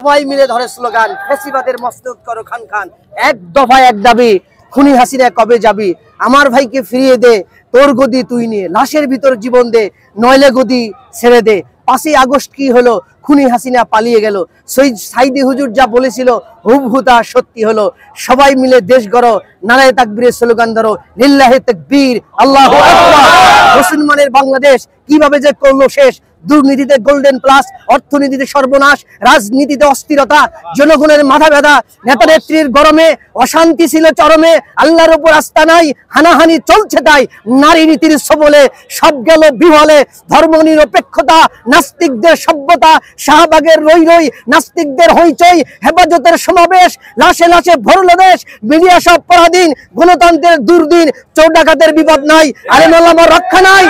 সবাই মিলে ধরে স্লোগান, ফ্যাসিবাদের মস্তক করো খান খান, এক দফা এক দাবি, খুনি হাসিনা কবে যাবি, আমার ভাইকে ফিরিয়ে দে, তোর গদি তুই নিয়ে, লাশের ভিতর জীবন দে, নইলে গদি ছেড়ে দে। 5ই আগস্ট কি হলো? খুনি হাসিনা পালিয়ে গেল। শহীদ সাইদি হুজুর যা বলেছিল হুবহু তা সত্যি হলো। সবাই মিলে দেশ গড়ো, নারায়ে তাকবীরের স্লোগান ধরো, লিল্লাহি তাকবীর, আল্লাহু আকবার। মুসলমানের বাংলাদেশ কিভাবে যে করলো শেষ, দুর্নীতিতে গোল্ডেন প্লাস, অর্থনীতিতে সর্বনাশ, রাজনীতিতে অস্থিরতা, জনগণের মাথা ব্যথা, নেতা নেত্রীর গরমে অশান্তি ছিল চরমে, আল্লাহর উপর আস্থা নাই, হানাহানি চলছে তাই, নারী নীতির সবলে সব গেল বিহলে, ধর্মনিরপেক্ষতা, নাস্তিকদের সভ্যতা, শাহবাগের রই রই, নাস্তিকদের হইচই, হেফাজতের সমাবেশ, লাশে লাশে ভরল দেশ, মিডিয়া সব পরাধীন, গণতন্ত্রের দুর্দিন, চোর ডাকাতের বিপদ নাই, আরে মোল্লামার রক্ষা নাই,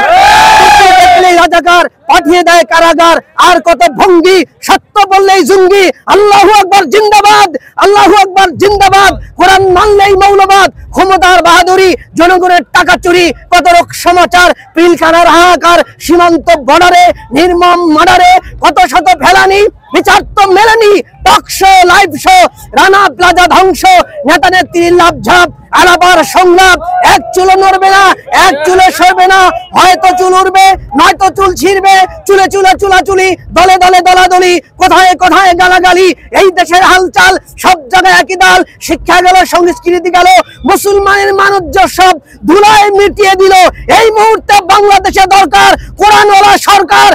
রাজাকার পাঠিয়ে দেয় কারাগার, আর কত ভঙ্গি, সত্য বললেই জঙ্গি, আল্লাহু আকবার জিন্দাবাদ, আল্লাহু আকবার জিন্দাবাদ, কোরআন মানলেই মৌলবাদ, ক্ষমতার বাহাদুরি, জনগণের টাকা চুরি, কত রোগ সমাচার, পিলখানার হাহাকার, সীমান্ত বর্ডারে নির্মম মার্ডারে, কত শত ফেলানি, বিচার তো মেলেনি, talk show live show, Rana plaza ধ্বংস, নেতা নেত্রীর লাভঝাপ, আলাবার সংলাপ, এক চুলো নড়বে না, এক চুলে সরবে না, হয়তো চুল উড়বে নয়তো চুল ছিঁড়বে, চুলে চুলে চুলাচুলি, দলে দলে দলাদলি, কোথায় কোথায় গালাগালি, এই দেশের হালচাল, সব জায়গায় একই দাল, শিক্ষা গেল, সংস্কৃতি গেল, মুসলমানের মানুষ সব ধুলায় মিটিয়ে দিল। এই মুহূর্তে বাংলাদেশে দরকার কোরআনওয়ালা সরকার।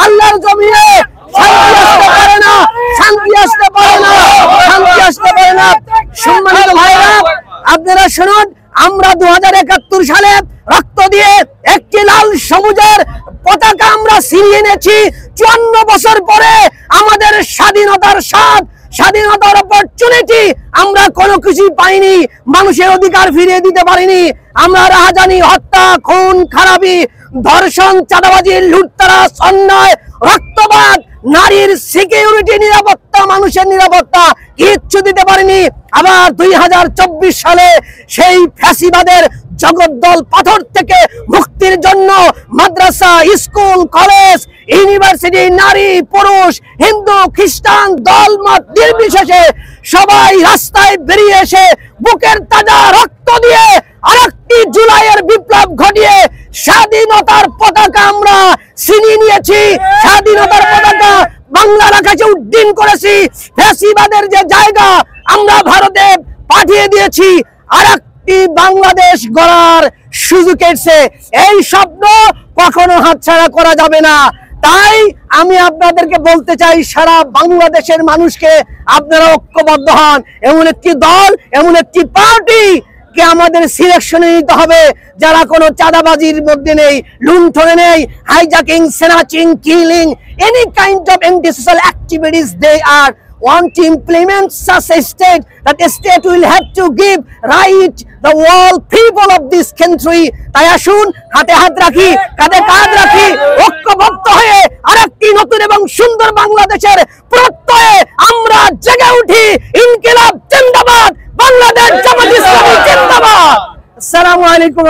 আল্লাহর জমিনে শান্তি আসতে পারে না, শান্তি আসতে পারে না, শান্তি আসতে পারে না। সম্মানিত ভাইরা, আপনারা শুনুন, আমরা 2071 সালে রক্ত দিয়ে একটি লাল সবুজের পতাকা আমরা ছিনিয়ে এনেছি। 54 বছর পরে আমাদের স্বাধীনতার স্বাদ, স্বাধীনতার অপরচুনিটি আমরা কোনো কিছু পাইনি, মানুষের অধিকার ফিরিয়ে দিতে পারিনি। আমরা রাহাজানি, হত্যা, খুন খারাপি, ধর্ষণ, চাঁদাবাজি, লুটতরাজ, অন্যায়, রক্তপাত, নারীর সিকিউরিটি, নিরাপত্তা, মানুষের নিরাপত্তা কিচ্ছু দিতে পারিনি। আবার 2024 সালে সেই ফ্যাসিবাদের জগদ্দল পাথর থেকে মুক্তির জন্য মাদ্রাসা, স্কুল, কলেজ, ইউনিভার্সিটি, নারী পুরুষ, হিন্দু খ্রিস্টান, দল মত নির্বিশেষে সবাই রাস্তায় বেরিয়ে এসে বুকের তাজা রক্ত দিয়ে আরেকটি জুলাইয়ের বিপ্লব ঘটিয়ে স্বাধীনতার পতাকা আমরা ছিনিয়ে নিয়েছি। স্বাধীনতার পতাকা বাংলার আকাশে উড্ডীন করেছি। ফ্যাসিবাদের যে জায়গা আমরা ভারতে পাঠিয়ে দিয়েছি, আরেকটি বাংলাদেশ গড়ার সুযোগ এসেছে। এই স্বপ্ন কখনো হাতছাড়া করা যাবে না। তাই আমি আপনাদেরকে বলতে চাই, সারা বাংলাদেশের মানুষকে আপনারা ঐক্যবদ্ধ হন। এমন একটি দল, এমন একটি পার্টি কে আমাদের সিলেকশনে নিতে হবে যারা কোনো চাঁদাবাজির মধ্যে নেই, লুণ্ঠনে নেই, hijacking, snatching, killing, any kind of antisocial activities they are want to implement such a state that a state will have to give right the all people of this country. তাই আসুন হাতে হাত রাখি, কাঁধে কাঁধ রাখি, ঐক্যবদ্ধ হয়ে আরেকটি নতুন এবং সুন্দর বাংলাদেশের প্রত্যয়ে আমরা জেগে উঠি। ইনকিলাব জিন্দাবাদ, বাংলাদেশ জামাত ইসলামী জিন্দাবাদ। আসসালামু আলাইকুম।